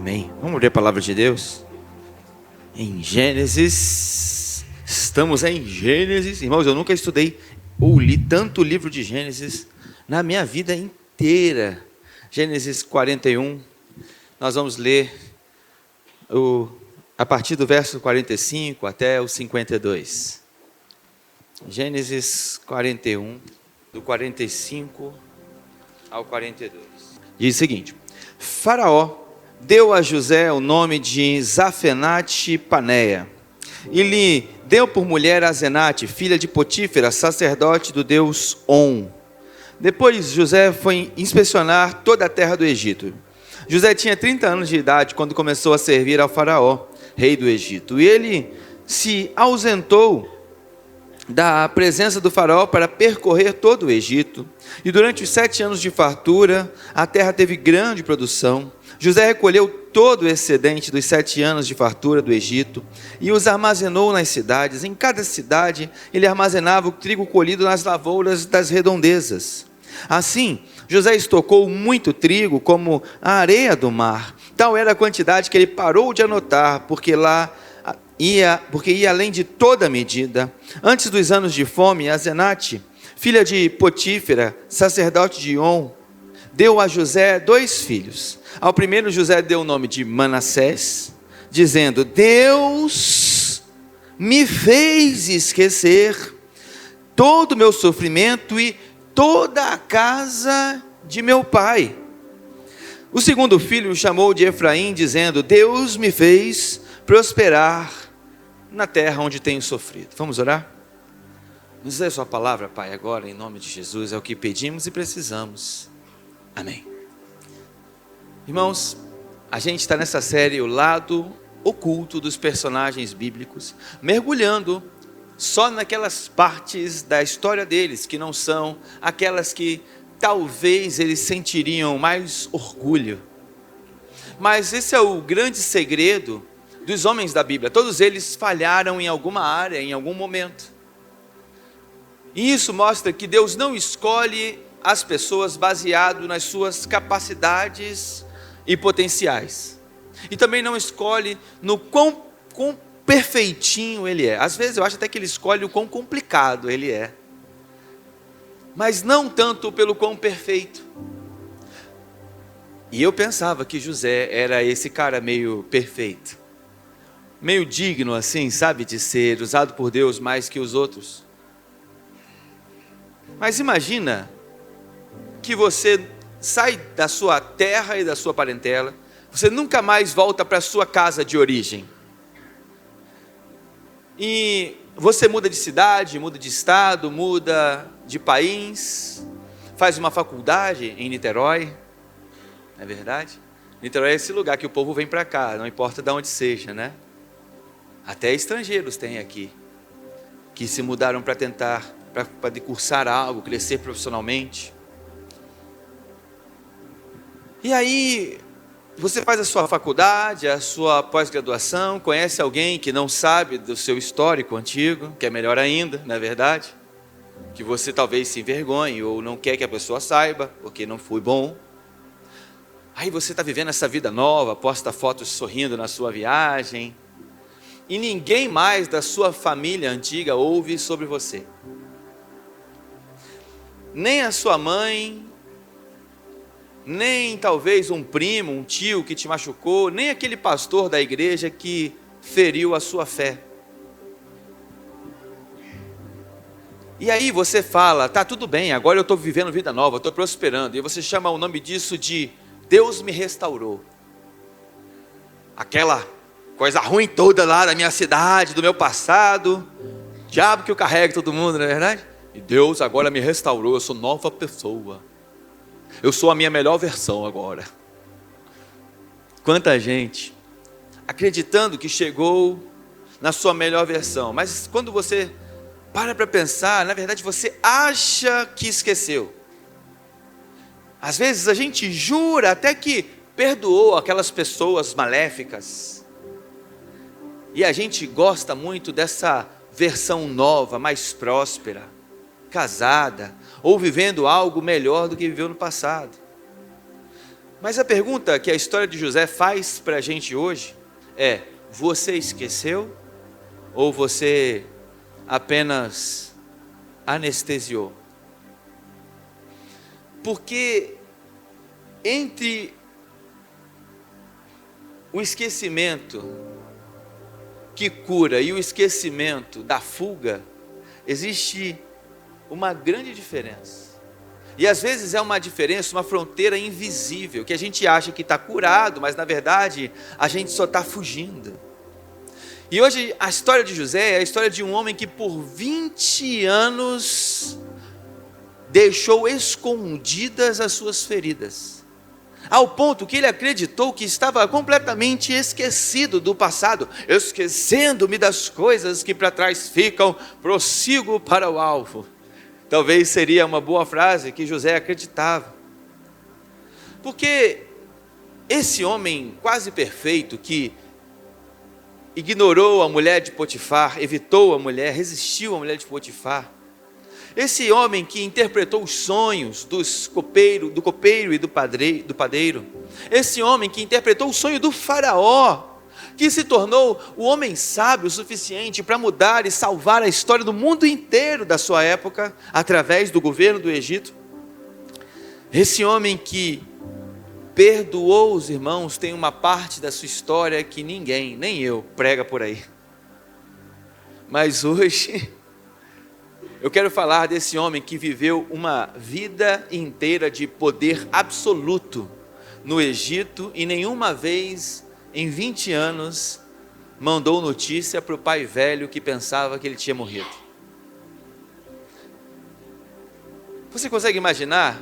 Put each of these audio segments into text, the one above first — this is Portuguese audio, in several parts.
Amém. Vamos ler a palavra de Deus? Em Gênesis. Estamos em Gênesis. Irmãos, eu nunca estudei ou li tanto livro de Gênesis na minha vida inteira. Gênesis 41. Nós vamos ler a partir do verso 45 até o 52. Gênesis 41, do 45 ao 42. Diz o seguinte: Faraó deu a José o nome de Zafenate-Paneia, e lhe deu por mulher Asenate, filha de Potífera, sacerdote do deus On. Depois José foi inspecionar toda a terra do Egito. José tinha 30 anos de idade quando começou a servir ao Faraó, rei do Egito, e ele se ausentou da presença do Faraó para percorrer todo o Egito. E durante os 7 anos de fartura, a terra teve grande produção. José recolheu todo o excedente dos 7 anos de fartura do Egito e os armazenou nas cidades. Em cada cidade, ele armazenava o trigo colhido nas lavouras das redondezas. Assim, José estocou muito trigo como a areia do mar. Tal era a quantidade que ele parou de anotar, porque ia além de toda a medida. Antes dos anos de fome, Asenate, filha de Potífera, sacerdote de On, deu a José 2 filhos. Ao primeiro José deu o nome de Manassés, dizendo: Deus me fez esquecer todo o meu sofrimento e toda a casa de meu pai. O segundo filho chamou de Efraim, dizendo: Deus me fez prosperar na terra onde tenho sofrido. Vamos orar? Nos dê a sua palavra, Pai, agora, em nome de Jesus, é o que pedimos e precisamos. Amém. Irmãos, a gente está nessa série, o lado oculto dos personagens bíblicos, mergulhando só naquelas partes da história deles, que não são aquelas que talvez eles sentiriam mais orgulho. Mas esse é o grande segredo dos homens da Bíblia. Todos eles falharam em alguma área, em algum momento. E isso mostra que Deus não escolhe as pessoas baseado nas suas capacidades e potenciais. E também não escolhe no quão perfeitinho ele é. Às vezes eu acho até que ele escolhe o quão complicado ele é. Mas não tanto pelo quão perfeito. E eu pensava que José era esse cara meio perfeito, meio digno assim, sabe, de ser usado por Deus mais que os outros. Mas imagina que você sai da sua terra e da sua parentela, você nunca mais volta para a sua casa de origem. E você muda de cidade, muda de estado, muda de país, faz uma faculdade em Niterói, não é verdade? Niterói é esse lugar que o povo vem para cá, não importa de onde seja, né? Até estrangeiros tem aqui, que se mudaram para tentar, para cursar algo, crescer profissionalmente. E aí, você faz a sua faculdade, a sua pós-graduação, conhece alguém que não sabe do seu histórico antigo, que é melhor ainda, não é verdade? Que você talvez se envergonhe ou não quer que a pessoa saiba, porque não foi bom. Aí você está vivendo essa vida nova, posta fotos sorrindo na sua viagem, e ninguém mais da sua família antiga ouve sobre você. Nem a sua mãe, nem talvez um primo, um tio que te machucou, nem aquele pastor da igreja que feriu a sua fé. E aí você fala: tá tudo bem, agora eu estou vivendo vida nova, estou prosperando. E você chama o nome disso de Deus me restaurou. Aquela coisa ruim toda lá da minha cidade, do meu passado, diabo que eu carrego todo mundo, não é verdade? E Deus agora me restaurou, eu sou nova pessoa. Eu sou a minha melhor versão agora. Quanta gente acreditando que chegou na sua melhor versão, mas quando você para pensar, na verdade você acha que esqueceu. Às vezes a gente jura até que perdoou aquelas pessoas maléficas, e a gente gosta muito dessa versão nova, mais próspera, casada, ou vivendo algo melhor do que viveu no passado. Mas a pergunta que a história de José faz para a gente hoje é: você esqueceu ou você apenas anestesiou? Porque entre o esquecimento que cura e o esquecimento da fuga, existe uma grande diferença. E às vezes é uma diferença, uma fronteira invisível, que a gente acha que está curado, mas na verdade a gente só está fugindo. E hoje a história de José é a história de um homem que por 20 anos deixou escondidas as suas feridas, ao ponto que ele acreditou que estava completamente esquecido do passado. Esquecendo-me das coisas que para trás ficam, prossigo para o alvo. Talvez seria uma boa frase que José acreditava, porque esse homem quase perfeito que ignorou a mulher de Potifar, evitou a mulher, resistiu à mulher de Potifar, esse homem que interpretou os sonhos do copeiro e do padeiro, esse homem que interpretou o sonho do faraó, que se tornou o homem sábio o suficiente para mudar e salvar a história do mundo inteiro da sua época, através do governo do Egito. Esse homem que perdoou os irmãos tem uma parte da sua história que ninguém, nem eu, prega por aí. Mas hoje eu quero falar desse homem que viveu uma vida inteira de poder absoluto no Egito e nenhuma vez em 20 anos mandou notícia para o pai velho que pensava que ele tinha morrido. Você consegue imaginar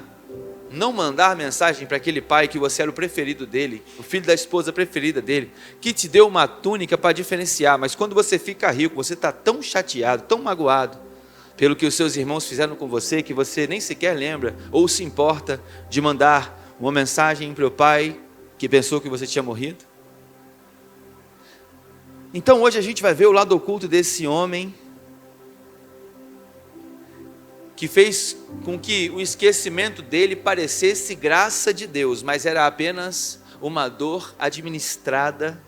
não mandar mensagem para aquele pai que você era o preferido dele, o filho da esposa preferida dele, que te deu uma túnica para diferenciar, mas quando você fica rico, você está tão chateado, tão magoado pelo que os seus irmãos fizeram com você, que você nem sequer lembra ou se importa de mandar uma mensagem para o pai que pensou que você tinha morrido? Então hoje a gente vai ver o lado oculto desse homem que fez com que o esquecimento dele parecesse graça de Deus, mas era apenas uma dor administrada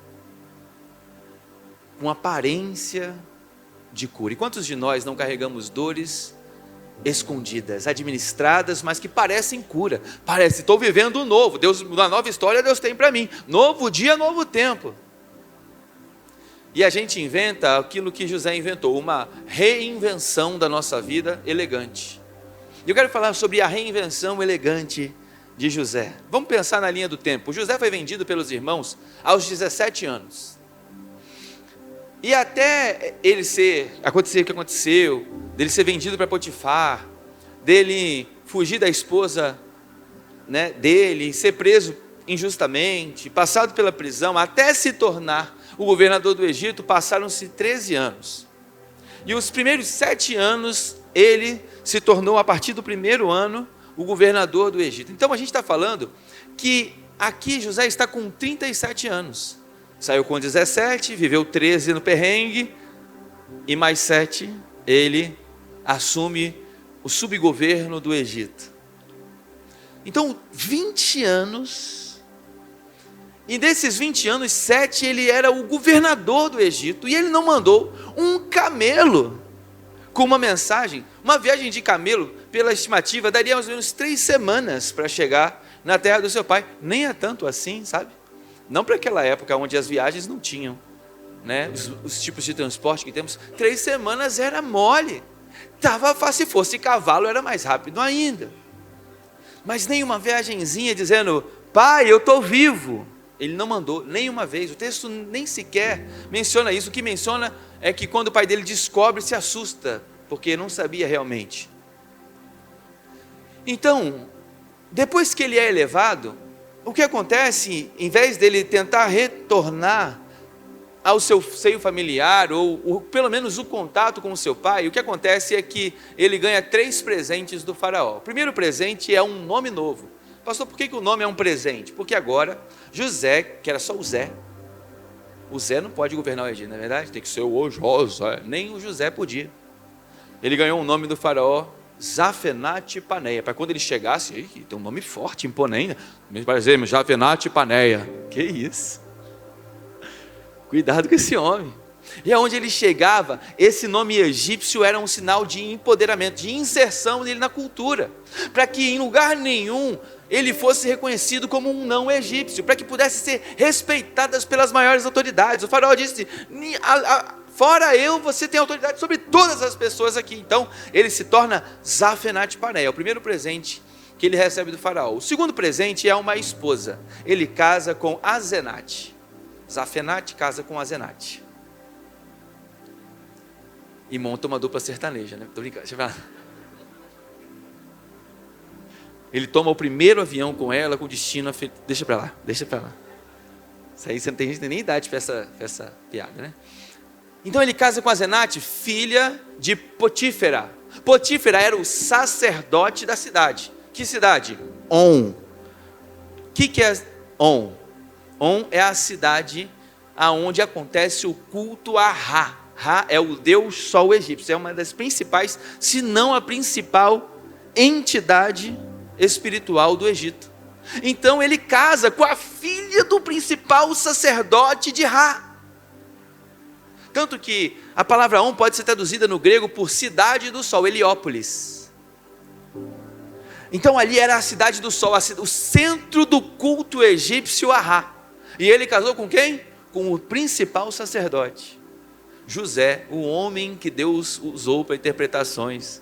com aparência de cura. E quantos de nós não carregamos dores escondidas, administradas, mas que parecem cura? Parece, estou vivendo um novo, Deus, uma nova história Deus tem para mim, novo dia, novo tempo. E a gente inventa aquilo que José inventou, uma reinvenção da nossa vida elegante. E eu quero falar sobre a reinvenção elegante de José. Vamos pensar na linha do tempo. José foi vendido pelos irmãos aos 17 anos. E até ele acontecer o que aconteceu, dele ser vendido para Potifar, dele fugir da esposa, né, dele, ser preso injustamente, passado pela prisão, até se tornar o governador do Egito, passaram-se 13 anos. E os primeiros 7 anos, ele se tornou, a partir do primeiro ano, o governador do Egito. Então a gente está falando que aqui José está com 37 anos. Saiu com 17, viveu 13 no perrengue, e mais 7, ele assume o subgoverno do Egito. Então, 20 anos... E desses 20 anos, 7 ele era o governador do Egito, e ele não mandou um camelo com uma mensagem. Uma viagem de camelo, pela estimativa, daria mais ou menos 3 semanas para chegar na terra do seu pai. Nem é tanto assim, sabe? Não para aquela época onde as viagens não tinham, né, os tipos de transporte que temos. 3 semanas era mole. Estava fácil, se fosse cavalo era mais rápido ainda. Mas nem uma viagenzinha dizendo, pai, eu estou vivo. Ele não mandou nenhuma vez. O texto nem sequer menciona isso. O que menciona é que quando o pai dele descobre, se assusta, porque não sabia realmente. Então, depois que ele é elevado, o que acontece, em vez dele tentar retornar ao seu seio familiar, ou pelo menos o contato com o seu pai, o que acontece é que ele ganha 3 presentes do faraó. O primeiro presente é um nome novo. Pastor, por que o nome é um presente? Porque agora José, que era só o Zé não pode governar o Egito, não é verdade? Tem que ser o José, nem o José podia. Ele ganhou o nome do faraó Zafenate Paneia, para quando ele chegasse, tem um nome forte, imponente, por exemplo, Zafenate Paneia, que isso? Cuidado com esse homem. E aonde ele chegava, esse nome egípcio era um sinal de empoderamento, de inserção dele na cultura, para que em lugar nenhum ele fosse reconhecido como um não egípcio, para que pudesse ser respeitado pelas maiores autoridades. O faraó disse: fora eu, você tem autoridade sobre todas as pessoas aqui. Então ele se torna Zafenate Paneia, o primeiro presente que ele recebe do faraó. O segundo presente é uma esposa. Ele casa com Azenate. Zafenate casa com Azenate e monta uma dupla sertaneja, né? Tô brincando, deixa eu falar. Ele toma o primeiro avião com ela, com destino a... Deixa pra lá. Isso aí você não tem gente nem idade para essa piada, né? Então ele casa com Azenate, filha de Potífera. Potífera era o sacerdote da cidade. Que cidade? On. O que é On? On é a cidade aonde acontece o culto a Ra. Ra é o deus sol egípcio, é uma das principais, se não a principal entidade espiritual do Egito. Então ele casa com a filha do principal sacerdote de Ra. Tanto que a palavra On pode ser traduzida no grego por cidade do sol, Heliópolis. Então ali era a cidade do sol, o centro do culto egípcio a Ra. E ele casou com quem? Com o principal sacerdote, José, o homem que Deus usou para interpretações.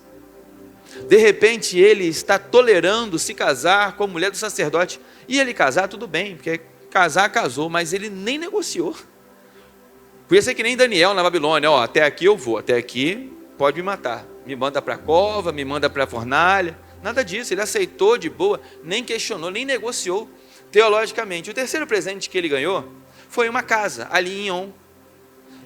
De repente ele está tolerando se casar com a mulher do sacerdote. E ele casar, tudo bem, porque casar, casou, mas ele nem negociou. Podia ser que nem Daniel na Babilônia: até aqui eu vou, até aqui pode me matar. Me manda para a cova, me manda para a fornalha. Nada disso, ele aceitou de boa, nem questionou, nem negociou teologicamente. O terceiro presente que ele ganhou foi uma casa, ali em On.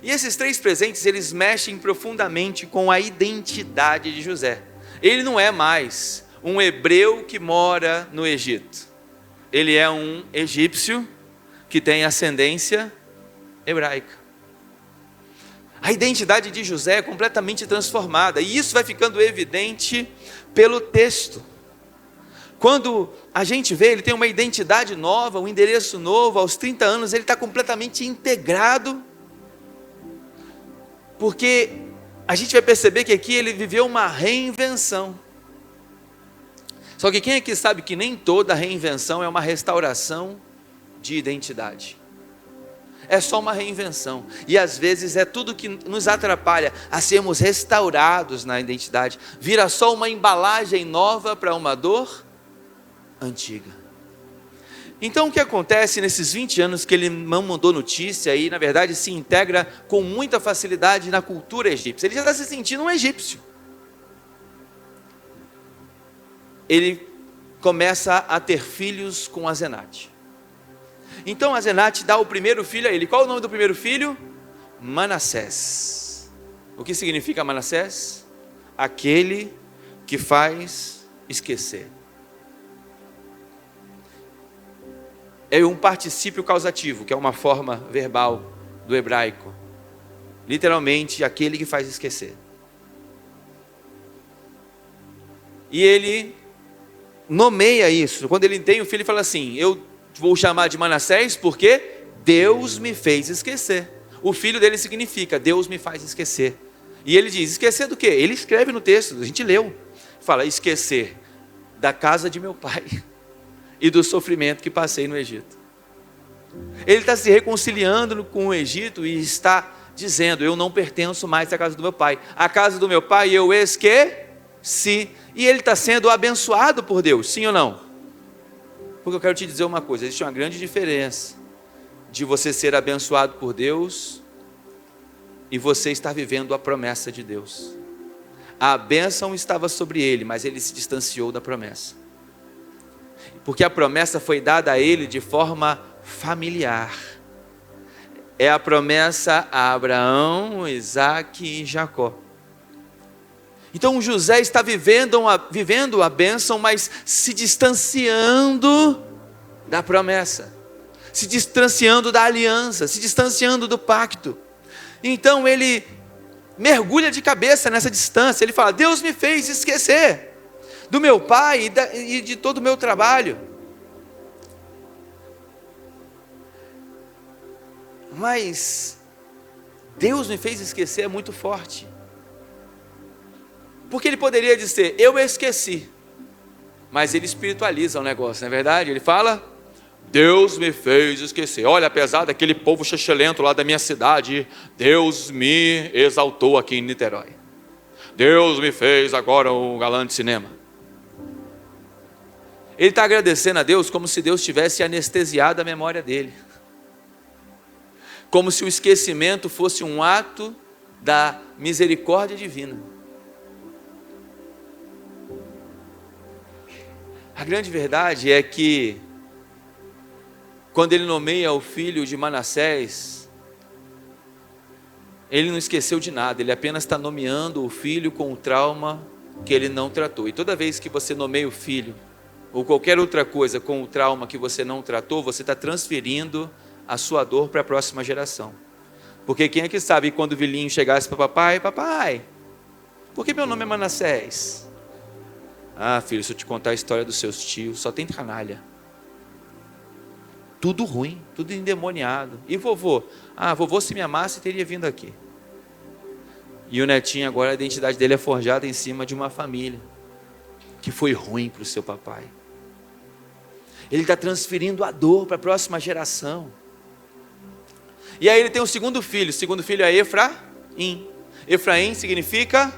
E esses três presentes, eles mexem profundamente com a identidade de José. Ele não é mais um hebreu que mora no Egito. Ele é um egípcio que tem ascendência hebraica. A identidade de José é completamente transformada, e isso vai ficando evidente pelo texto. Quando a gente vê, ele tem uma identidade nova, um endereço novo, aos 30 anos ele está completamente integrado, porque a gente vai perceber que aqui ele viveu uma reinvenção. Só que quem aqui sabe que nem toda reinvenção é uma restauração de identidade? É só uma reinvenção, e às vezes é tudo que nos atrapalha a sermos restaurados na identidade, vira só uma embalagem nova para uma dor antiga. Então o que acontece nesses 20 anos que ele não mandou notícia e na verdade se integra com muita facilidade na cultura egípcia? Ele já está se sentindo um egípcio. Ele começa a ter filhos com Azenate. Então Azenate dá o primeiro filho a ele. Qual é o nome do primeiro filho? Manassés. O que significa Manassés? Aquele que faz esquecer. É um particípio causativo, que é uma forma verbal do hebraico. Literalmente, aquele que faz esquecer. E ele nomeia isso. Quando ele tem o filho, ele fala assim: eu vou chamar de Manassés porque Deus me fez esquecer. O filho dele significa Deus me faz esquecer. E ele diz: esquecer do quê? Ele escreve no texto, a gente leu. Fala: esquecer da casa de meu pai e do sofrimento que passei no Egito. Ele está se reconciliando com o Egito e está dizendo: eu não pertenço mais à casa do meu pai. A casa do meu pai eu esqueci. E ele está sendo abençoado por Deus, sim ou não? Porque eu quero te dizer uma coisa: existe uma grande diferença de você ser abençoado por Deus e você estar vivendo a promessa de Deus. A bênção estava sobre ele, mas ele se distanciou da promessa. Porque a promessa foi dada a ele de forma familiar. É a promessa a Abraão, Isaque e Jacó. Então José está vivendo a bênção, mas se distanciando da promessa, se distanciando da aliança, se distanciando do pacto. Então ele mergulha de cabeça nessa distância. Ele fala: Deus me fez esquecer do meu pai e de todo o meu trabalho. Mas Deus me fez esquecer é muito forte. Porque ele poderia dizer: eu esqueci. Mas ele espiritualiza o negócio, não é verdade? Ele fala: Deus me fez esquecer. Olha, apesar daquele povo xixelento lá da minha cidade, Deus me exaltou aqui em Niterói. Deus me fez agora um galã de cinema. Ele está agradecendo a Deus como se Deus tivesse anestesiado a memória dele. Como se o esquecimento fosse um ato da misericórdia divina. A grande verdade é que, quando ele nomeia o filho de Manassés, ele não esqueceu de nada, ele apenas está nomeando o filho com o trauma que ele não tratou. E toda vez que você nomeia o filho, ou qualquer outra coisa com o trauma que você não tratou, você está transferindo a sua dor para a próxima geração. Porque quem é que sabe quando o filhinho chegasse para papai: papai, por que meu nome é Manassés? Ah, filho, se eu te contar a história dos seus tios, só tem canalha. Tudo ruim, tudo endemoniado. E vovô? Ah, vovô, se me amasse, teria vindo aqui. E o netinho agora, a identidade dele é forjada em cima de uma família que foi ruim para o seu papai. Ele está transferindo a dor para a próxima geração. E aí ele tem o segundo filho é Efraim. Efraim significa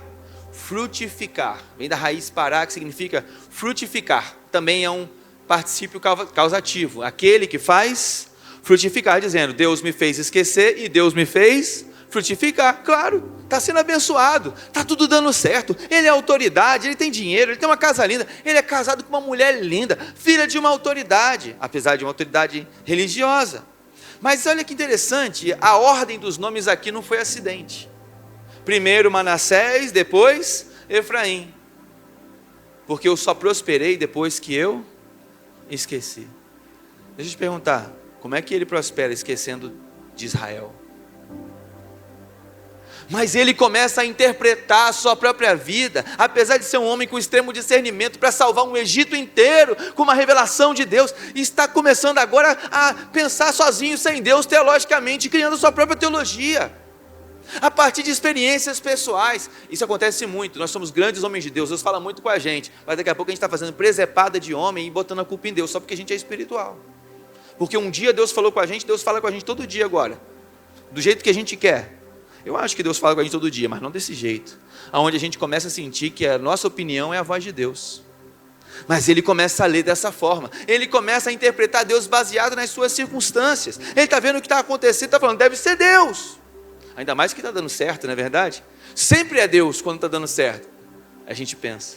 frutificar, vem da raiz pará, que significa frutificar. Também é um particípio causativo, aquele que faz frutificar, dizendo: Deus me fez esquecer e Deus me fez frutificar. Claro, está sendo abençoado, está tudo dando certo, ele é autoridade, ele tem dinheiro, ele tem uma casa linda, ele é casado com uma mulher linda, filha de uma autoridade, apesar de uma autoridade religiosa. Mas olha que interessante, a ordem dos nomes aqui não foi acidente. Primeiro Manassés, depois Efraim. Porque eu só prosperei depois que eu esqueci. Deixa eu te perguntar, como é que ele prospera esquecendo de Israel? Mas ele começa a interpretar a sua própria vida, apesar de ser um homem com extremo discernimento, para salvar um Egito inteiro, com uma revelação de Deus, e está começando agora a pensar sozinho, sem Deus, teologicamente, criando sua própria teologia, a partir de experiências pessoais. Isso acontece muito, nós somos grandes homens de Deus, Deus fala muito com a gente, mas daqui a pouco a gente está fazendo presepada de homem e botando a culpa em Deus, só porque a gente é espiritual. Porque um dia Deus falou com a gente, Deus fala com a gente todo dia agora, do jeito que a gente quer. Eu acho que Deus fala com a gente todo dia, mas não desse jeito, aonde a gente começa a sentir que a nossa opinião é a voz de Deus. Mas ele começa a ler dessa forma, ele começa a interpretar Deus baseado nas suas circunstâncias. Ele está vendo o que está acontecendo, está falando: deve ser Deus. Ainda mais que está dando certo, não é verdade? Sempre é Deus quando está dando certo. A gente pensa.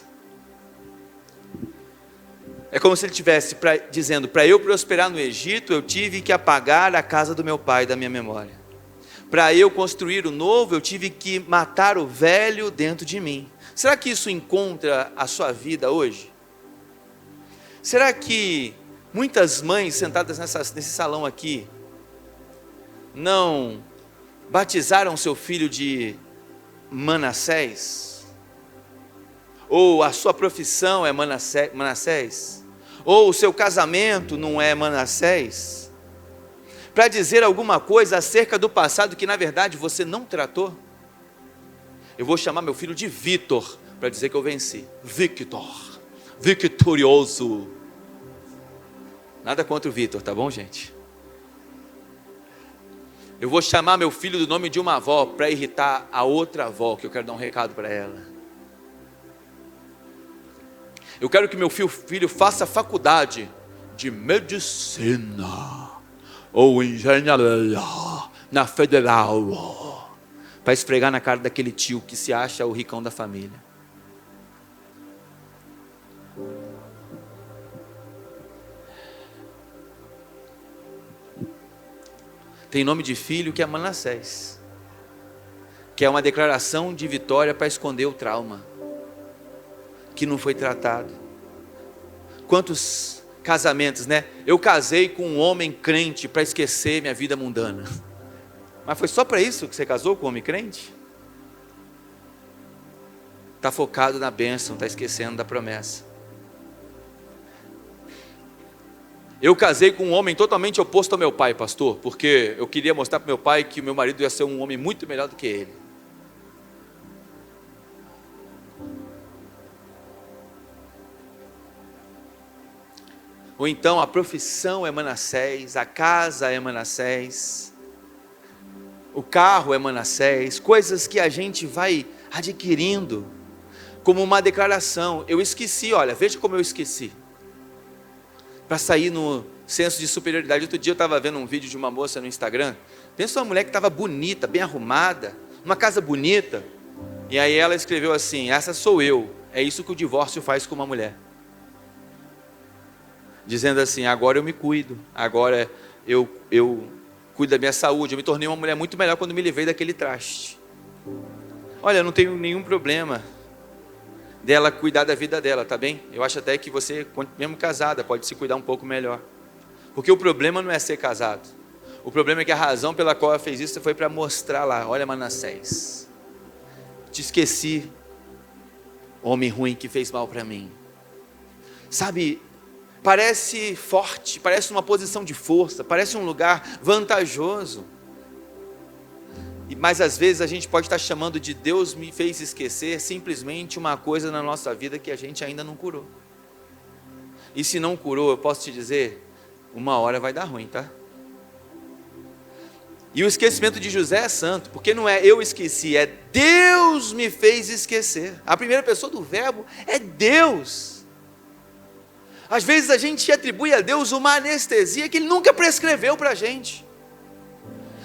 É como se ele estivesse dizendo: para eu prosperar no Egito, eu tive que apagar a casa do meu pai da minha memória. Para eu construir o novo, eu tive que matar o velho dentro de mim. Será que isso encontra a sua vida hoje? Será que muitas mães sentadas nesse salão aqui não batizaram seu filho de Manassés? Ou a sua profissão é Manassés? Ou o seu casamento não é Manassés? Para dizer alguma coisa acerca do passado que na verdade você não tratou? Eu vou chamar meu filho de Vitor, para dizer que eu venci. Victor, vitorioso. Nada contra o Vitor, tá bom, gente? Eu vou chamar meu filho do nome de uma avó, para irritar a outra avó, que eu quero dar um recado para ela. Eu quero que meu filho faça faculdade de medicina ou engenharia na federal, para esfregar na cara daquele tio que se acha o ricão da família. Tem nome de filho que é Manassés, que é uma declaração de vitória para esconder o trauma que não foi tratado. Quantos casamentos, né? Eu casei com um homem crente para esquecer minha vida mundana. Mas foi só para isso que você casou com um homem crente? está focado na bênção, está esquecendo da promessa. Eu casei com um homem totalmente oposto ao meu pai, pastor, porque eu queria mostrar para meu pai que o meu marido ia ser um homem muito melhor do que ele. Ou então a profissão é Manassés, a casa é Manassés, o carro é Manassés, coisas que a gente vai adquirindo como uma declaração. Eu esqueci, olha, veja como eu esqueci. Para sair no senso de superioridade. Outro dia eu estava vendo um vídeo de uma moça no Instagram. Pensa uma mulher que estava bonita, bem arrumada, numa casa bonita. E aí ela escreveu assim: essa sou eu. É isso que o divórcio faz com uma mulher. Dizendo assim: agora eu me cuido, agora eu cuido da minha saúde, eu me tornei uma mulher muito melhor quando me livrei daquele traste. Olha, eu não tenho nenhum problema dela cuidar da vida dela, tá bem? Eu acho até que você, mesmo casada, pode se cuidar um pouco melhor. Porque o problema não é ser casado. O problema é que a razão pela qual ela fez isso foi para mostrar lá: olha, Manassés, te esqueci, homem ruim que fez mal para mim. Sabe, parece forte, parece uma posição de força, parece um lugar vantajoso. Mas às vezes a gente pode estar chamando de Deus me fez esquecer simplesmente uma coisa na nossa vida que a gente ainda não curou. E se não curou, eu posso te dizer, uma hora vai dar ruim, tá? E o esquecimento de José é santo, porque não é eu esqueci, é Deus me fez esquecer. A primeira pessoa do verbo é Deus. Às vezes a gente atribui a Deus uma anestesia que Ele nunca prescreveu para a gente.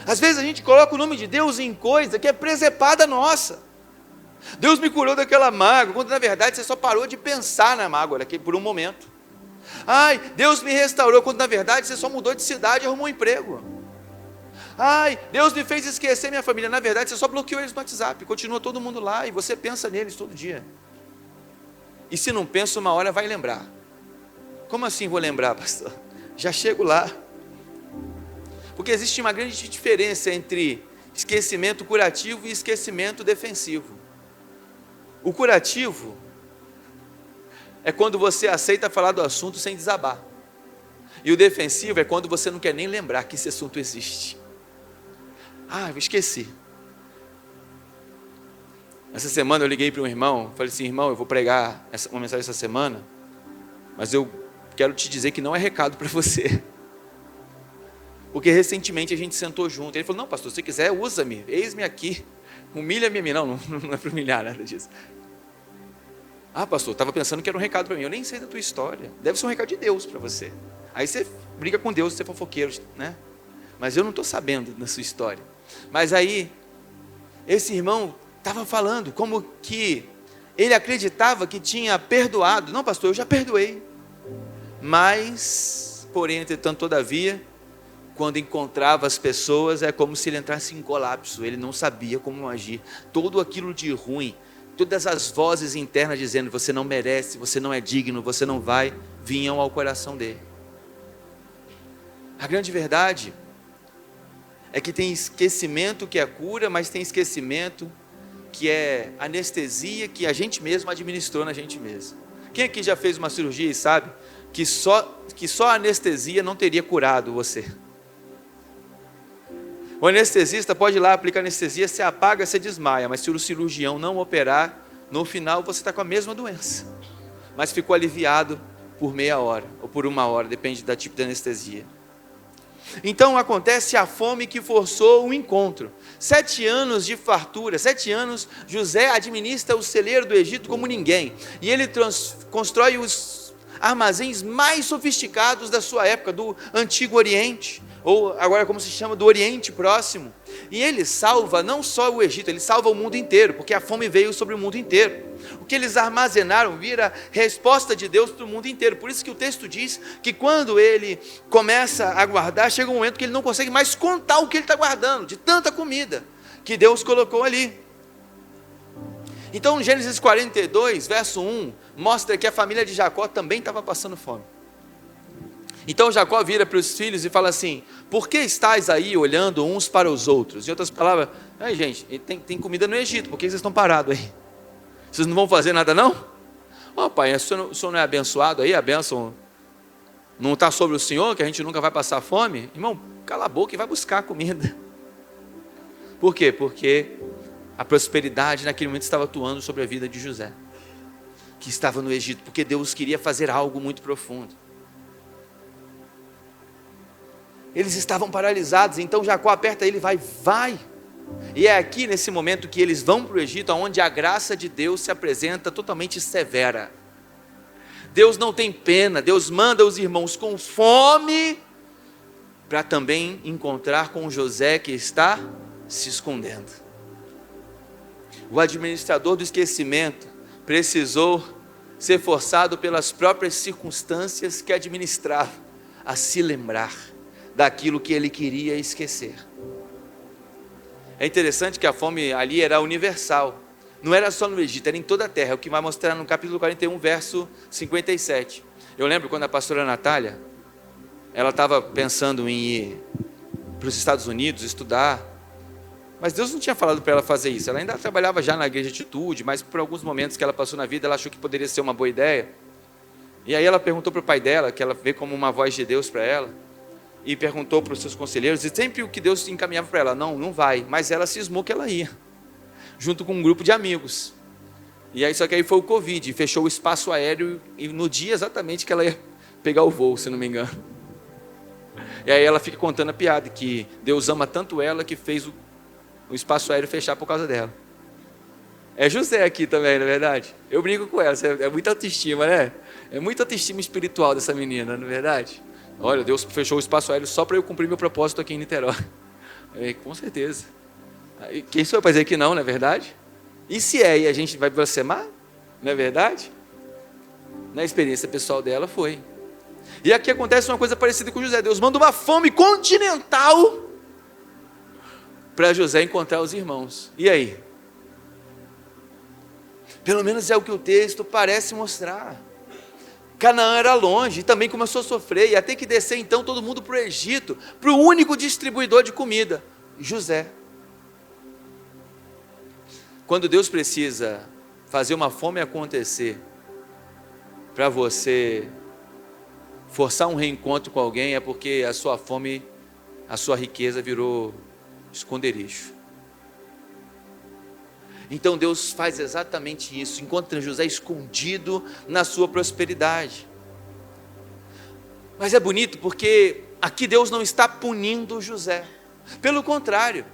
Às vezes a gente coloca o nome de Deus em coisa que é presepada nossa. Deus me curou daquela mágoa, quando na verdade você só parou de pensar na mágoa por um momento. Ai, Deus me restaurou, quando na verdade você só mudou de cidade e arrumou um emprego. Ai, Deus me fez esquecer minha família, na verdade você só bloqueou eles no WhatsApp, continua todo mundo lá e você pensa neles todo dia. E se não pensa, uma hora vai lembrar. Como assim vou lembrar, pastor? Já chego lá. Porque existe uma grande diferença entre esquecimento curativo e esquecimento defensivo. O curativo é quando você aceita falar do assunto sem desabar. E o defensivo é quando você não quer nem lembrar que esse assunto existe. Ah, eu esqueci. Essa semana eu liguei para um irmão, falei assim: irmão, eu vou pregar uma mensagem essa semana, mas eu quero te dizer que não é recado para você. Porque recentemente a gente sentou junto. Ele falou: não, pastor, se você quiser, usa-me, eis-me aqui, humilha-me. Não é para humilhar, nada disso. Ah, pastor, estava pensando que era um recado para mim. Eu nem sei da tua história, deve ser um recado de Deus para você. Aí você briga com Deus, você é fofoqueiro, né? Mas eu não estou sabendo da sua história. Mas aí, esse irmão estava falando como que ele acreditava que tinha perdoado. Não, pastor, eu já perdoei. Mas, porém, entretanto, todavia, quando encontrava as pessoas, é como se ele entrasse em colapso. Ele não sabia como agir. Tudo aquilo de ruim, todas as vozes internas dizendo: você não merece, você não é digno, você não vai, vinham ao coração dele. A grande verdade é que tem esquecimento que é cura, mas tem esquecimento que é anestesia que a gente mesmo administrou na gente mesmo. Quem aqui já fez uma cirurgia e sabe que só a anestesia não teria curado você? O anestesista pode ir lá, aplicar anestesia, você apaga, você desmaia, mas se o cirurgião não operar, no final você está com a mesma doença, mas ficou aliviado por meia hora, ou por uma hora, depende do tipo de anestesia. Então acontece a fome que forçou o encontro. 7 anos de fartura, 7 anos, José administra o celeiro do Egito como ninguém, e ele constrói os armazéns mais sofisticados da sua época, do Antigo Oriente, ou agora como se chama, do Oriente Próximo. E ele salva não só o Egito, ele salva o mundo inteiro, porque a fome veio sobre o mundo inteiro. O que eles armazenaram vira resposta de Deus para o mundo inteiro. Por isso que o texto diz que quando ele começa a guardar, chega um momento que ele não consegue mais contar o que ele está guardando, de tanta comida que Deus colocou ali. Então, Gênesis 42, verso 1, mostra que a família de Jacó também estava passando fome. Então Jacó vira para os filhos e fala assim: por que estáis aí olhando uns para os outros? Em outras palavras, gente, tem comida no Egito, por que vocês estão parados aí? Vocês não vão fazer nada não? Ó, pai, o senhor não é abençoado aí? A bênção não está sobre o senhor, que a gente nunca vai passar fome? Irmão, cala a boca e vai buscar comida. Por quê? Porque a prosperidade naquele momento estava atuando sobre a vida de José, que estava no Egito, porque Deus queria fazer algo muito profundo. Eles estavam paralisados, então Jacó aperta ele, vai. E é aqui nesse momento que eles vão para o Egito, onde a graça de Deus se apresenta totalmente severa. Deus não tem pena, Deus manda os irmãos com fome, para também encontrar com José que está se escondendo. O administrador do esquecimento precisou ser forçado pelas próprias circunstâncias que administrava a se lembrar daquilo que ele queria esquecer. É interessante que a fome ali era universal, não era só no Egito, era em toda a terra, é o que vai mostrar no capítulo 41, verso 57. Eu lembro quando a pastora Natália, ela estava pensando em ir para os Estados Unidos estudar, mas Deus não tinha falado para ela fazer isso. Ela ainda trabalhava já na igreja Atitude, mas por alguns momentos que ela passou na vida, ela achou que poderia ser uma boa ideia. E aí ela perguntou para o pai dela, que ela vê como uma voz de Deus para ela, e perguntou para os seus conselheiros, e sempre o que Deus encaminhava para ela, não vai, mas ela cismou que ela ia, junto com um grupo de amigos. E aí, só que aí foi o Covid, fechou o espaço aéreo, e no dia exatamente que ela ia pegar o voo, se não me engano. E aí ela fica contando a piada, que Deus ama tanto ela, que fez o espaço aéreo fechar por causa dela. É José aqui também, não é verdade? Eu brinco com ela, é muita autoestima, né? É muita autoestima espiritual dessa menina, não é verdade? Olha, Deus fechou o espaço aéreo só para eu cumprir meu propósito aqui em Niterói. Com certeza. Quem sou eu para dizer que não é verdade? E se é, e a gente vai blasfemar? Não é verdade? Na experiência pessoal dela foi. E aqui acontece uma coisa parecida com José. Deus manda uma fome continental para José encontrar os irmãos. E aí? Pelo menos é o que o texto parece mostrar. Canaã era longe, e também começou a sofrer, e até que descer então todo mundo para o Egito, para o único distribuidor de comida, José. Quando Deus precisa fazer uma fome acontecer, para você forçar um reencontro com alguém, é porque a sua fome, a sua riqueza virou esconderijo. Então Deus faz exatamente isso, encontra José escondido na sua prosperidade. Mas é bonito porque aqui Deus não está punindo José, pelo contrário,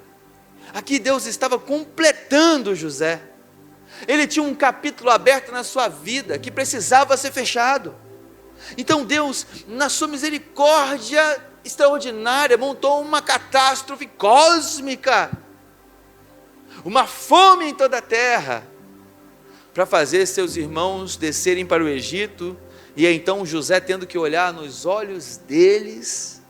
aqui Deus estava completando José. Ele tinha um capítulo aberto na sua vida que precisava ser fechado. Então Deus, na sua misericórdia extraordinária, montou uma catástrofe cósmica, uma fome em toda a terra, para fazer seus irmãos descerem para o Egito, e então José tendo que olhar nos olhos deles,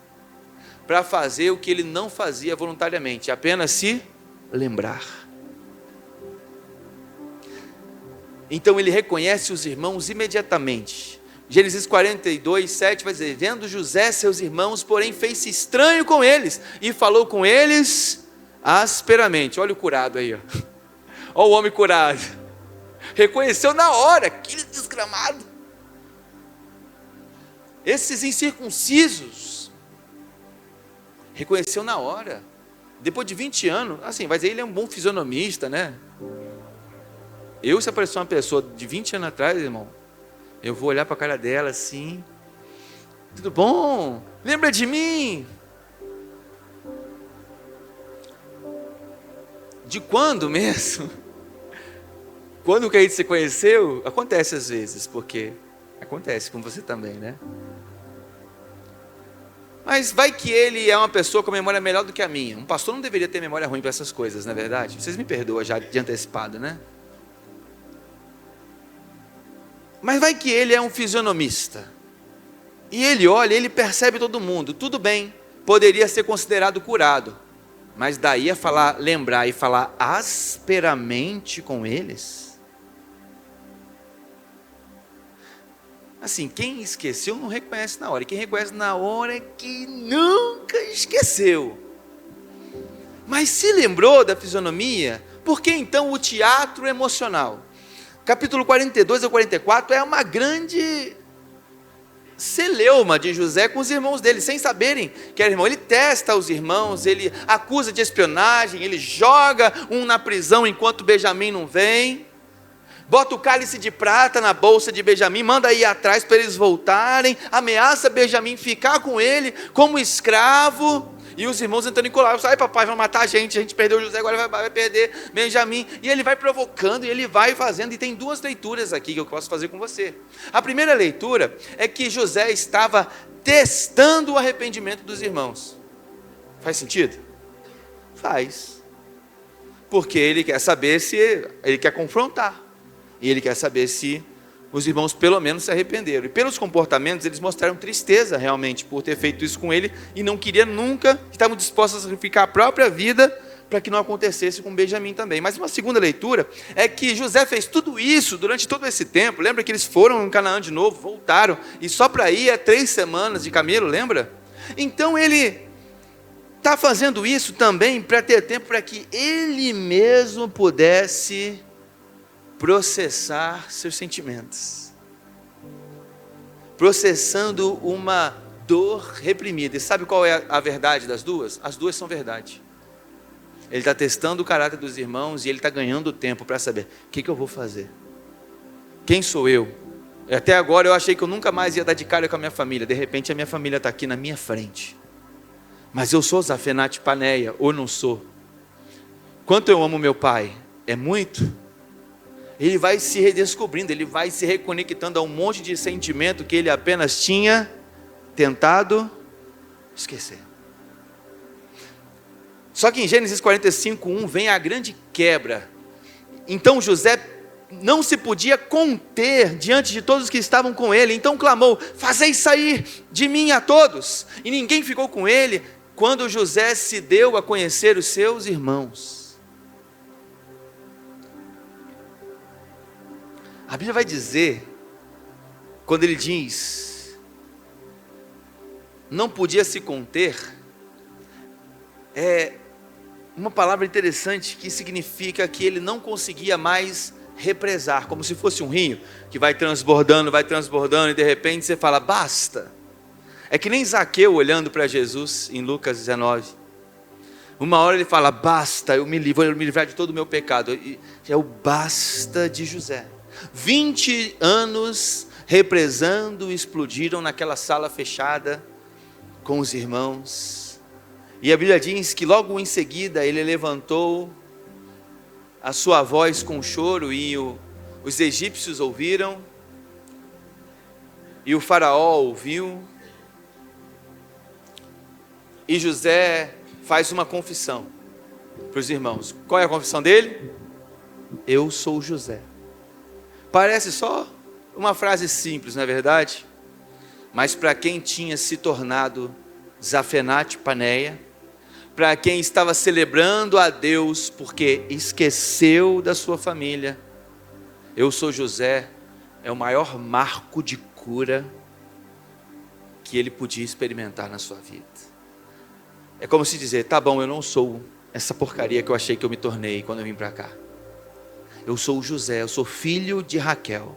para fazer o que ele não fazia voluntariamente, apenas se lembrar. Então ele reconhece os irmãos imediatamente. Gênesis 42, 7 vai dizer, vendo José seus irmãos, porém fez-se estranho com eles, e falou com eles asperamente. Olha o curado aí, ó. Olha o homem curado, reconheceu na hora, aquele desgramado, esses incircuncisos, reconheceu na hora, depois de 20 anos, assim, vai dizer, ele é um bom fisionomista, né? Se aparecer uma pessoa de 20 anos atrás, irmão, eu vou olhar para a cara dela assim, tudo bom? Lembra de mim? De quando mesmo? Quando que a gente se conheceu? Acontece às vezes, porque acontece com você também, né? Mas vai que ele é uma pessoa com memória melhor do que a minha. Um pastor não deveria ter memória ruim para essas coisas, não é verdade? Vocês me perdoam já de antecipado, né? Mas vai que ele é um fisionomista, e ele olha, ele percebe todo mundo, tudo bem, poderia ser considerado curado, mas daí a falar, lembrar e falar asperamente com eles, assim, quem esqueceu não reconhece na hora, e quem reconhece na hora é que nunca esqueceu, mas se lembrou da fisionomia, por que então o teatro emocional? capítulo 42 ao 44 é uma grande celeuma de José com os irmãos dele, sem saberem que era irmão. Ele testa os irmãos, ele acusa de espionagem, ele joga um na prisão enquanto Benjamim não vem, bota o cálice de prata na bolsa de Benjamim, manda ir atrás para eles voltarem, ameaça Benjamim ficar com ele como escravo, e os irmãos entrando em colapso. Ai papai, vai matar a gente perdeu José, agora vai perder Benjamim. E ele vai provocando, e ele vai fazendo, e tem duas leituras aqui que eu posso fazer com você. A primeira leitura é que José estava testando o arrependimento dos irmãos. Faz sentido? Faz. Porque ele quer saber se, ele quer confrontar, e ele quer saber se os irmãos pelo menos se arrependeram. E pelos comportamentos eles mostraram tristeza realmente por ter feito isso com ele, e não queriam nunca, estavam dispostos a sacrificar a própria vida para que não acontecesse com Benjamim também. Mas uma segunda leitura é que José fez tudo isso durante todo esse tempo. Lembra que eles foram em Canaã de novo, voltaram, e só para ir é 3 semanas de camelo, lembra? Então ele está fazendo isso também para ter tempo para que ele mesmo pudesse processar seus sentimentos, processando uma dor reprimida. E sabe qual é a verdade das duas? As duas são verdade. Ele está testando o caráter dos irmãos, e ele está ganhando tempo para saber, o que eu vou fazer? Quem sou eu? Até agora eu achei que eu nunca mais ia dar de cara com a minha família. De repente a minha família está aqui na minha frente. Mas eu sou Zafenate Paneia ou não sou? Quanto eu amo meu pai? É muito? Ele vai se redescobrindo, ele vai se reconectando a um monte de sentimento que ele apenas tinha tentado esquecer. Só que em Gênesis 45:1 vem a grande quebra. Então José não se podia conter diante de todos que estavam com ele, então clamou: fazei sair de mim a todos. E ninguém ficou com ele quando José se deu a conhecer os seus irmãos. A Bíblia vai dizer, quando ele diz, não podia se conter, é uma palavra interessante que significa que ele não conseguia mais represar, como se fosse um rio que vai transbordando, e de repente você fala, basta. É que nem Zaqueu olhando para Jesus em Lucas 19. Uma hora ele fala, basta, vou me livrar de todo o meu pecado. E é o basta de José. 20 anos represando, explodiram naquela sala fechada com os irmãos. E a Bíblia diz que logo em seguida ele levantou a sua voz com choro, e os egípcios ouviram, e o faraó ouviu, e José faz uma confissão para os irmãos. Qual é a confissão dele? Eu sou José. Parece só uma frase simples, não é verdade? Mas para quem tinha se tornado Zafenate Paneia, para quem estava celebrando a Deus porque esqueceu da sua família, eu sou José, é o maior marco de cura que ele podia experimentar na sua vida. É como se dizer, tá bom, eu não sou essa porcaria que eu achei que eu me tornei quando eu vim para cá. Eu sou José, eu sou filho de Raquel.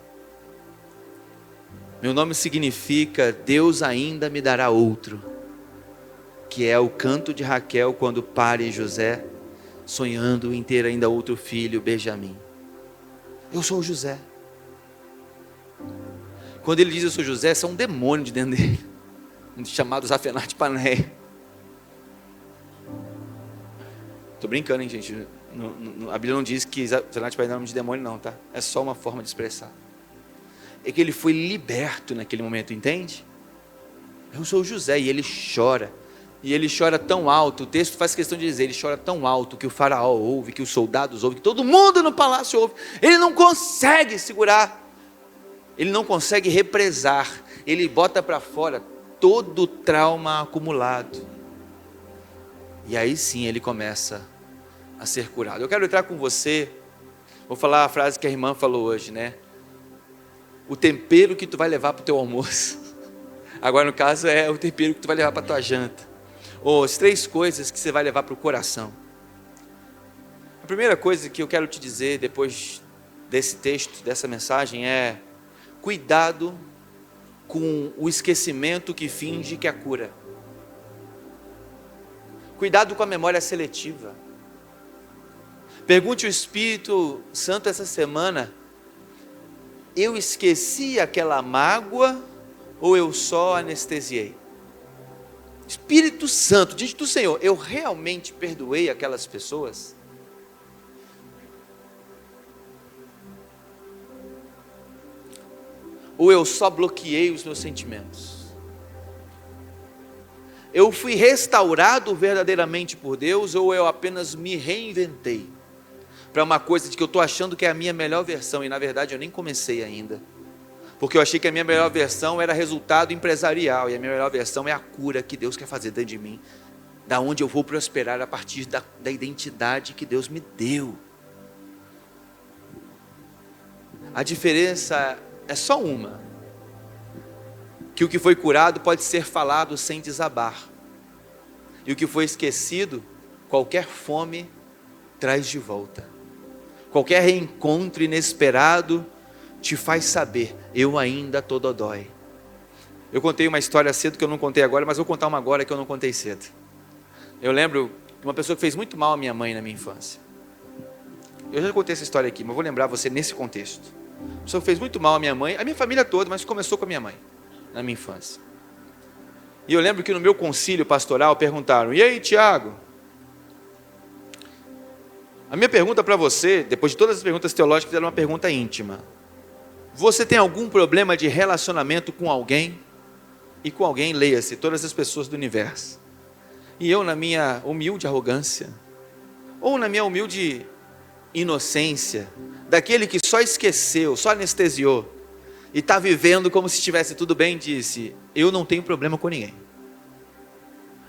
Meu nome significa Deus ainda me dará outro, que é o canto de Raquel quando para em José, sonhando em ter ainda outro filho, Benjamim. Eu sou José. Quando ele diz eu sou José, é um demônio de dentro dele, chamado Zafenate Paneia. Estou brincando, hein, gente? A Bíblia não diz que Zafenate Paneia é nome de demônio, não, tá? É só uma forma de expressar. É que ele foi liberto naquele momento, entende? Eu sou José, e ele chora. E ele chora tão alto, o texto faz questão de dizer, ele chora tão alto que o faraó ouve, que os soldados ouvem, que todo mundo no palácio ouve. Ele não consegue segurar, ele não consegue represar, ele bota para fora todo o trauma acumulado. E aí sim ele começa a ser curado. Eu quero entrar com você, vou falar a frase que a irmã falou hoje, né? O tempero que tu vai levar para o teu almoço. Agora no caso é o tempero que tu vai levar para a tua janta. Ou as 3 coisas que você vai levar para o coração. A primeira coisa que eu quero te dizer, depois desse texto, dessa mensagem é: cuidado com o esquecimento que finge que é cura. Cuidado com a memória seletiva. Pergunte ao Espírito Santo essa semana: eu esqueci aquela mágoa ou eu só anestesiei? Espírito Santo, diante do Senhor, eu realmente perdoei aquelas pessoas? Ou eu só bloqueei os meus sentimentos? Eu fui restaurado verdadeiramente por Deus, ou eu apenas me reinventei para uma coisa de que eu estou achando que é a minha melhor versão, e na verdade eu nem comecei ainda, porque eu achei que a minha melhor versão era resultado empresarial, e a minha melhor versão é a cura que Deus quer fazer dentro de mim, da onde eu vou prosperar a partir da identidade que Deus me deu. A diferença é só uma: que o que foi curado pode ser falado sem desabar, e o que foi esquecido, qualquer fome traz de volta. Qualquer reencontro inesperado te faz saber: eu ainda estou dodói. Eu contei uma história cedo que eu não contei agora, mas vou contar uma agora que eu não contei cedo. Eu lembro de uma pessoa que fez muito mal à minha mãe na minha infância. Eu já contei essa história aqui, mas vou lembrar você nesse contexto. Uma pessoa que fez muito mal à minha mãe, a minha família toda, mas começou com a minha mãe, na minha infância. E eu lembro que no meu concílio pastoral perguntaram: e aí, Tiago? A minha pergunta para você, depois de todas as perguntas teológicas, era uma pergunta íntima. Você tem algum problema de relacionamento com alguém? E com alguém, leia-se, todas as pessoas do universo. E eu, na minha humilde arrogância, ou na minha humilde inocência, daquele que só esqueceu, só anestesiou, e está vivendo como se estivesse tudo bem, disse: eu não tenho problema com ninguém.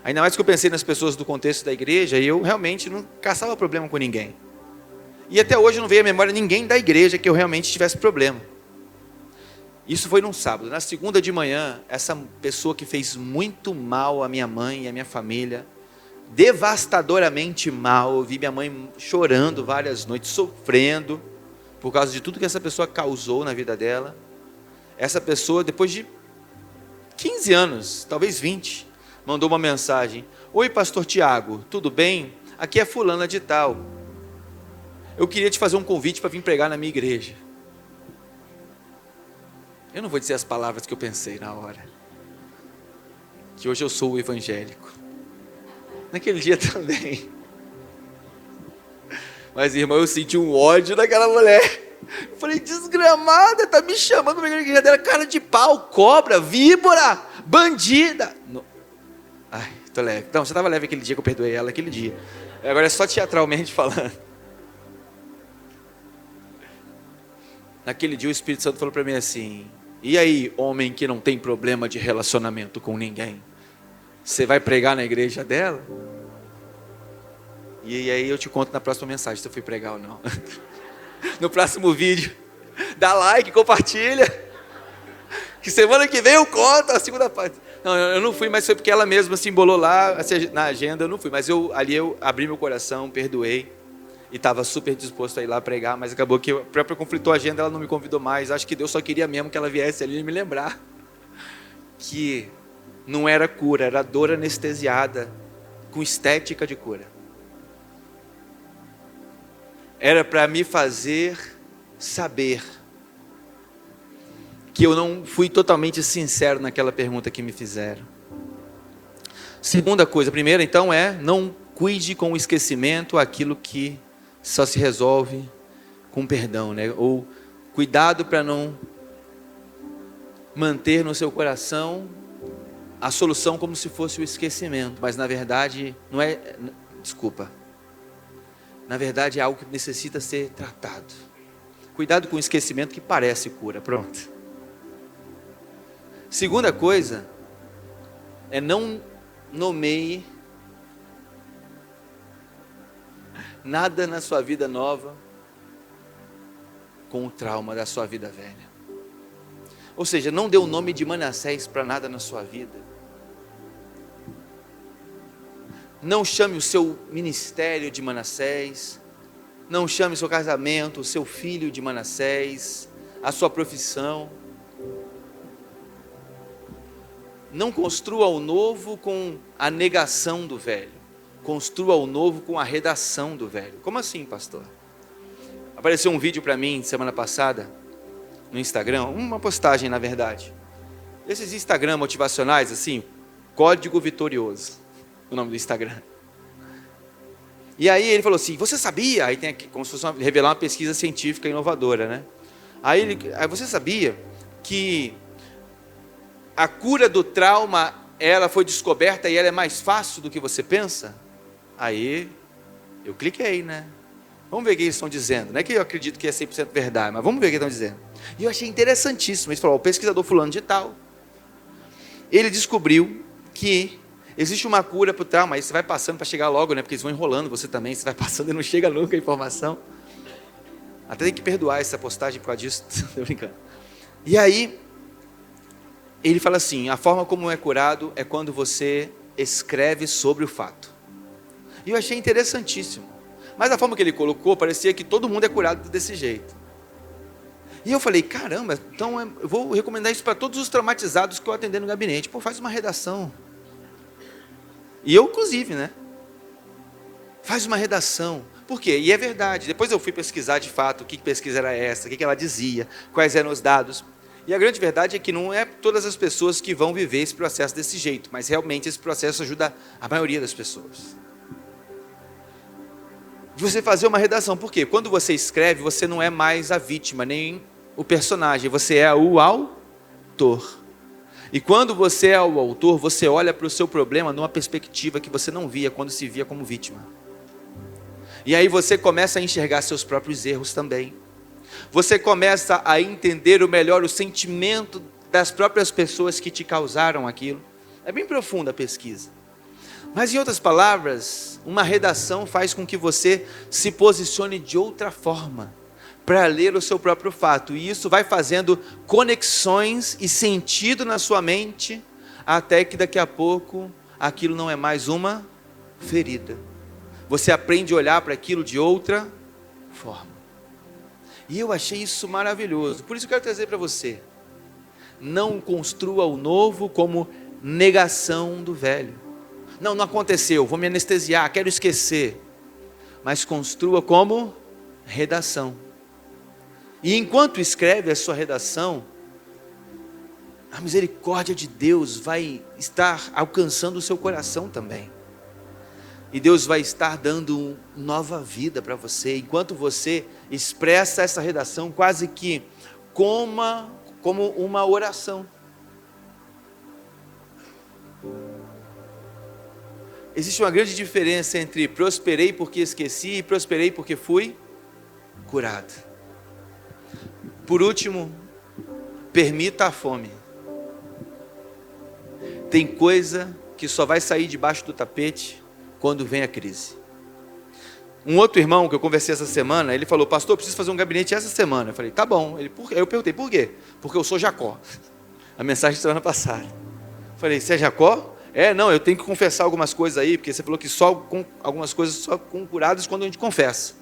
Ainda mais que eu pensei nas pessoas do contexto da igreja, e eu realmente não caçava problema com ninguém. E até hoje não veio à memória ninguém da igreja que eu realmente tivesse problema. Isso foi num sábado. Na segunda de manhã, essa pessoa que fez muito mal à minha mãe e à minha família, devastadoramente mal, eu vi minha mãe chorando várias noites, sofrendo, por causa de tudo que essa pessoa causou na vida dela. Essa pessoa, depois de 15 anos, talvez 20, mandou uma mensagem: oi, pastor Tiago, tudo bem? Aqui é fulana de tal. Eu queria te fazer um convite para vir pregar na minha igreja. Eu não vou dizer as palavras que eu pensei na hora, que hoje eu sou o evangélico. Naquele dia também. Mas, irmão, eu senti um ódio daquela mulher. Eu falei: desgramada, tá me chamando para a igreja dela, cara de pau, cobra, víbora, bandida. Ai, tô leve. Não, você estava leve aquele dia que eu perdoei ela, aquele dia. Agora é só teatralmente falando. Naquele dia o Espírito Santo falou para mim assim: e aí, homem que não tem problema de relacionamento com ninguém, você vai pregar na igreja dela? E aí eu te conto na próxima mensagem se eu fui pregar ou não. No próximo vídeo. Dá like, compartilha. Que semana que vem eu conto a segunda parte. Não, eu não fui, mas foi porque ela mesma se embolou lá na agenda, eu não fui. Mas ali eu abri meu coração, perdoei. E estava super disposto a ir lá pregar, mas acabou que a própria conflitou a agenda, ela não me convidou mais. Acho que Deus só queria mesmo que ela viesse ali e me lembrar que não era cura, era dor anestesiada, com estética de cura. Era para me fazer saber que eu não fui totalmente sincero naquela pergunta que me fizeram. Segunda coisa, a primeira então é: não cuide com o esquecimento aquilo que só se resolve com perdão, né? Ou cuidado para não manter no seu coração a solução como se fosse o esquecimento, mas na verdade não é, desculpa, na verdade é algo que necessita ser tratado. Cuidado com o esquecimento que parece cura, pronto. Segunda coisa é: não nomeie nada na sua vida nova com o trauma da sua vida velha. Ou seja, não dê o nome de Manassés para nada na sua vida. Não chame o seu ministério de Manassés. Não chame o seu casamento, o seu filho de Manassés, a sua profissão. Não construa o novo com a negação do velho. Construa o novo com a redação do velho. Como assim, pastor? Apareceu um vídeo para mim semana passada no Instagram, uma postagem na verdade. Esses Instagram motivacionais assim, Código Vitorioso, o nome do Instagram. E aí ele falou assim, você sabia? Aí tem aqui, como se fosse revelar uma pesquisa científica inovadora, né? Aí você sabia que a cura do trauma, ela foi descoberta e ela é mais fácil do que você pensa? Aí eu cliquei, né? Vamos ver o que eles estão dizendo. Não é que eu acredito que é 100% verdade, mas vamos ver o que estão dizendo. E eu achei interessantíssimo. Ele falou, o pesquisador fulano de tal, ele descobriu que existe uma cura para o trauma. Aí você vai passando para chegar logo, né? Porque eles vão enrolando você também. Você vai passando e não chega nunca a informação. Até tem que perdoar essa postagem por causa disso. Estou brincando. E aí, ele fala assim, a forma como é curado é quando você escreve sobre o fato. E eu achei interessantíssimo. Mas a forma que ele colocou, parecia que todo mundo é curado desse jeito. E eu falei, caramba, então eu vou recomendar isso para todos os traumatizados que eu atender no gabinete. Pô, faz uma redação. E eu, inclusive, né? Faz uma redação. Por quê? E é verdade. Depois eu fui pesquisar de fato o que pesquisa era essa, o que ela dizia, quais eram os dados. E a grande verdade é que não é todas as pessoas que vão viver esse processo desse jeito, mas realmente esse processo ajuda a maioria das pessoas. De você fazer uma redação. Por quê? Quando você escreve, você não é mais a vítima, nem o personagem, você é o autor. E quando você é o autor, você olha para o seu problema numa perspectiva que você não via quando se via como vítima. E aí você começa a enxergar seus próprios erros também. Você começa a entender melhor o sentimento das próprias pessoas que te causaram aquilo. É bem profunda a pesquisa. Mas, em outras palavras, uma redação faz com que você se posicione de outra forma para ler o seu próprio fato. E isso vai fazendo conexões e sentido na sua mente, até que daqui a pouco aquilo não é mais uma ferida. Você aprende a olhar para aquilo de outra forma. E eu achei isso maravilhoso. Por isso eu quero trazer para você. Não construa o novo como negação do velho. Não aconteceu, vou me anestesiar, quero esquecer. Mas construa como redação. E enquanto escreve a sua redação, a misericórdia de Deus vai estar alcançando o seu coração também. E Deus vai estar dando nova vida para você, enquanto você expressa essa redação quase que como uma oração. Existe uma grande diferença entre prosperei porque esqueci e prosperei porque fui curado. Por último, permita a fome. Tem coisa que só vai sair debaixo do tapete quando vem a crise. Um outro irmão que eu conversei essa semana, ele falou, pastor, eu preciso fazer um gabinete essa semana. Eu falei, tá bom. Eu perguntei, por quê? Porque eu sou Jacó. A mensagem da semana passada. Eu falei, você é Jacó? Não, eu tenho que confessar algumas coisas aí, porque você falou que só com algumas coisas só com curadas quando a gente confessa.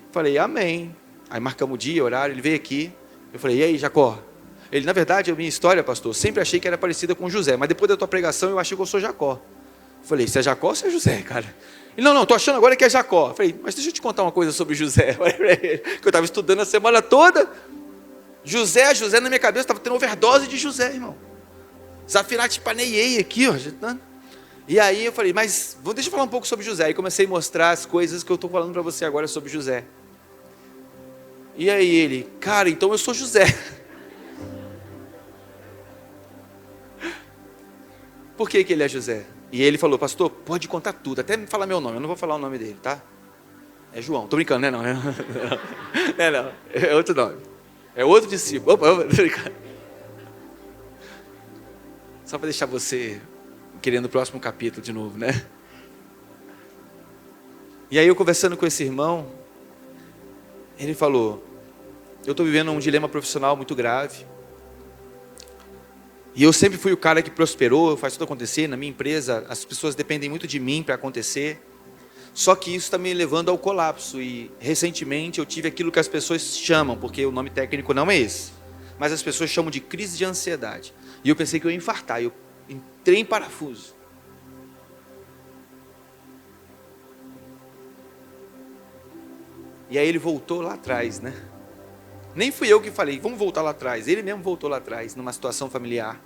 Eu falei, amém. Aí marcamos o dia, horário, ele veio aqui. Eu falei, e aí, Jacó? Ele, na verdade, a minha história, pastor, sempre achei que era parecida com José, mas depois da tua pregação eu achei que eu sou Jacó. Eu falei, você é Jacó ou você é José, cara? Ele, não, estou achando agora que é Jacó. Eu falei, mas deixa eu te contar uma coisa sobre José. Que eu estava estudando a semana toda. José na minha cabeça, estava tendo overdose de José, irmão. Zafinati paneiei aqui, ó. E aí eu falei, mas deixa eu falar um pouco sobre José. Aí comecei a mostrar as coisas que eu estou falando para você agora sobre José. E aí ele, cara, então eu sou José. Por que ele é José? E ele falou, pastor, pode contar tudo, até me falar meu nome, eu não vou falar o nome dele, tá? É João, tô brincando, né? Não, é outro nome. É outro discípulo. Opa, tô brincando. Só para deixar você querendo o próximo capítulo de novo, né? E aí eu conversando com esse irmão, ele falou, eu estou vivendo um dilema profissional muito grave. E eu sempre fui o cara que prosperou, faz tudo acontecer. Na minha empresa, as pessoas dependem muito de mim para acontecer. Só que isso está me levando ao colapso. E recentemente eu tive aquilo que as pessoas chamam, porque o nome técnico não é esse, mas as pessoas chamam de crise de ansiedade. E eu pensei que eu ia infartar, eu entrei em parafuso. E aí ele voltou lá atrás, né? Nem fui eu que falei, vamos voltar lá atrás. Ele mesmo voltou lá atrás, numa situação familiar.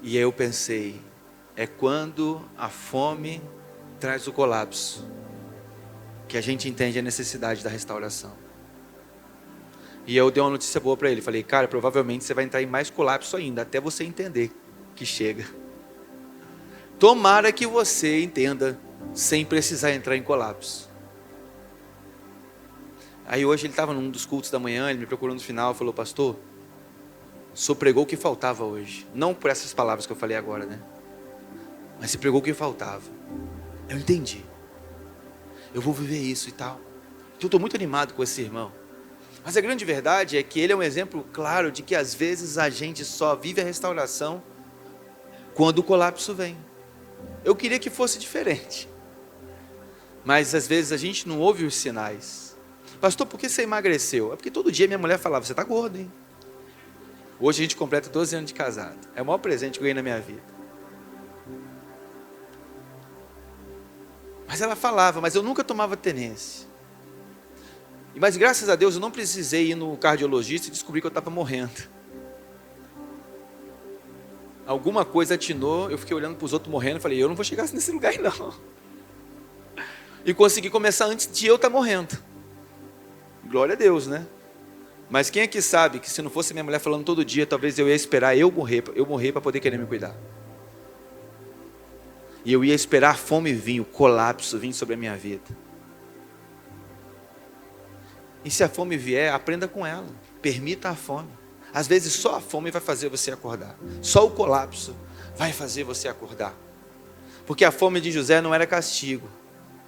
E aí eu pensei, é quando a fome traz o colapso, que a gente entende a necessidade da restauração. E eu dei uma notícia boa para ele, falei, cara, provavelmente você vai entrar em mais colapso ainda, até você entender que chega. Tomara que você entenda, sem precisar entrar em colapso. Aí hoje ele estava num dos cultos da manhã, ele me procurou no final, falou, pastor, o senhor pregou o que faltava hoje. Não por essas palavras que eu falei agora, né? Mas você pregou o que faltava. Eu entendi. Eu vou viver isso e tal. Então eu estou muito animado com esse irmão. Mas a grande verdade é que ele é um exemplo claro de que às vezes a gente só vive a restauração quando o colapso vem. Eu queria que fosse diferente. Mas às vezes a gente não ouve os sinais. Pastor, por que você emagreceu? É porque todo dia minha mulher falava, você está gordo, hein? Hoje a gente completa 12 anos de casado. É o maior presente que eu ganhei na minha vida. Mas ela falava, mas eu nunca tomava tenência. Mas graças a Deus eu não precisei ir no cardiologista e descobrir que eu estava morrendo. Alguma coisa atinou, eu fiquei olhando para os outros morrendo e falei, eu não vou chegar nesse lugar aí não. E consegui começar antes de eu estar morrendo. Glória a Deus, né? Mas quem é que sabe que se não fosse minha mulher falando todo dia, talvez eu ia esperar eu morrer para poder querer me cuidar. E eu ia esperar a fome vir, o colapso vir sobre a minha vida. E se a fome vier, aprenda com ela. Permita a fome. Às vezes só a fome vai fazer você acordar. Só o colapso vai fazer você acordar. Porque a fome de José não era castigo,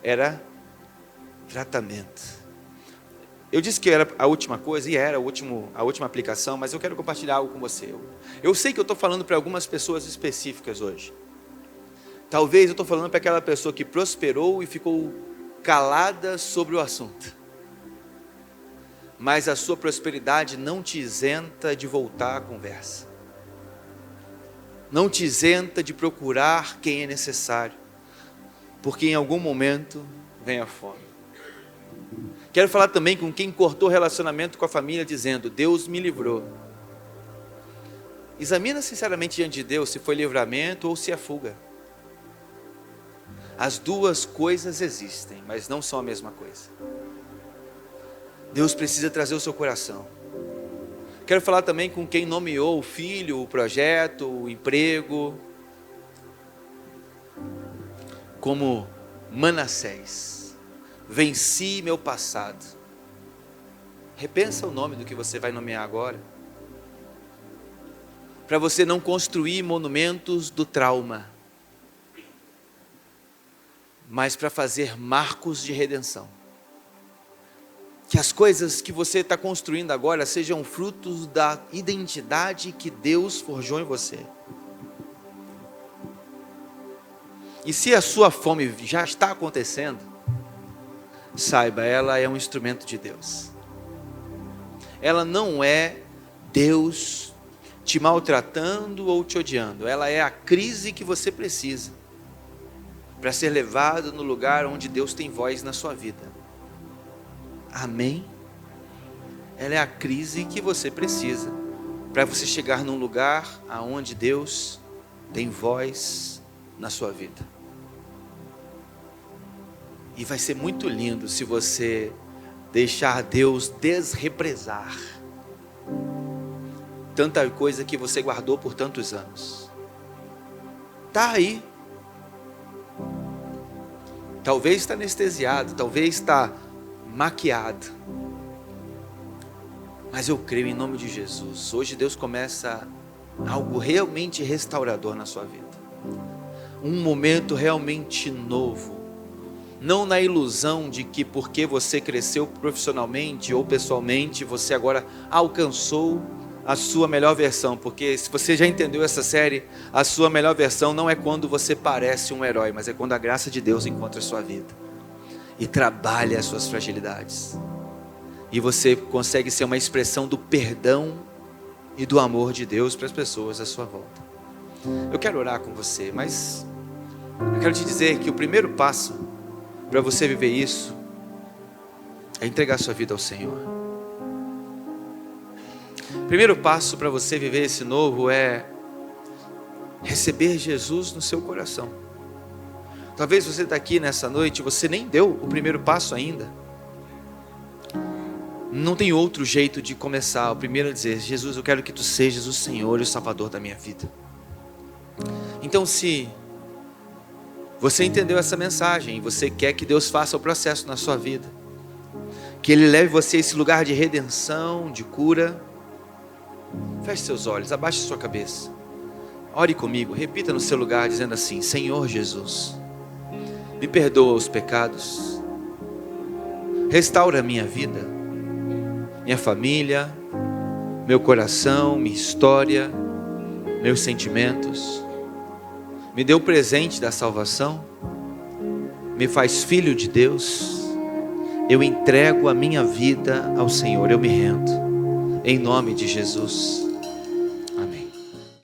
era tratamento. Eu disse que era a última coisa, e era a última aplicação, mas eu quero compartilhar algo com você. Eu sei que eu estou falando para algumas pessoas específicas hoje. Talvez eu estou falando para aquela pessoa que prosperou e ficou calada sobre o assunto. Mas a sua prosperidade não te isenta de voltar à conversa. Não te isenta de procurar quem é necessário. Porque em algum momento vem a fome. Quero falar também com quem cortou relacionamento com a família dizendo, Deus me livrou. Examina sinceramente diante de Deus se foi livramento ou se é fuga. As duas coisas existem, mas não são a mesma coisa. Deus precisa trazer o seu coração. Quero falar também com quem nomeou o filho, o projeto, o emprego, como Manassés. Venci meu passado. Repensa o nome do que você vai nomear agora. Para você não construir monumentos do trauma, mas para fazer marcos de redenção. Que as coisas que você está construindo agora sejam frutos da identidade que Deus forjou em você. E se a sua fome já está acontecendo, saiba, ela é um instrumento de Deus. Ela não é Deus te maltratando ou te odiando. Ela é a crise que você precisa para ser levado no lugar onde Deus tem voz na sua vida. Amém? Ela é a crise que você precisa para você chegar num lugar aonde Deus tem voz na sua vida. E vai ser muito lindo se você deixar Deus desrepresar tanta coisa que você guardou por tantos anos. Está aí. Talvez está anestesiado, talvez está maquiado. Mas eu creio em nome de Jesus. Hoje Deus começa algo realmente restaurador na sua vida. Um momento realmente novo. Não na ilusão de que porque você cresceu profissionalmente ou pessoalmente, você agora alcançou a sua melhor versão, porque se você já entendeu essa série, a sua melhor versão não é quando você parece um herói, mas é quando a graça de Deus encontra a sua vida e trabalha as suas fragilidades, e você consegue ser uma expressão do perdão e do amor de Deus para as pessoas à sua volta. Eu quero orar com você, mas eu quero te dizer que o primeiro passo para você viver isso é entregar sua vida ao Senhor. O primeiro passo para você viver esse novo é receber Jesus no seu coração. Talvez você está aqui nessa noite e você nem deu o primeiro passo ainda. Não tem outro jeito de começar. O primeiro é dizer: Jesus, eu quero que Tu sejas o Senhor e o Salvador da minha vida. Então, se você entendeu essa mensagem e você quer que Deus faça o processo na sua vida, que Ele leve você a esse lugar de redenção, de cura, feche seus olhos, abaixe sua cabeça, ore comigo, repita no seu lugar dizendo assim: Senhor Jesus, me perdoa os pecados, restaura a minha vida, minha família, meu coração, minha história, meus sentimentos. Me dê o presente da salvação, me faz filho de Deus. Eu entrego a minha vida ao Senhor, eu me rendo, em nome de Jesus.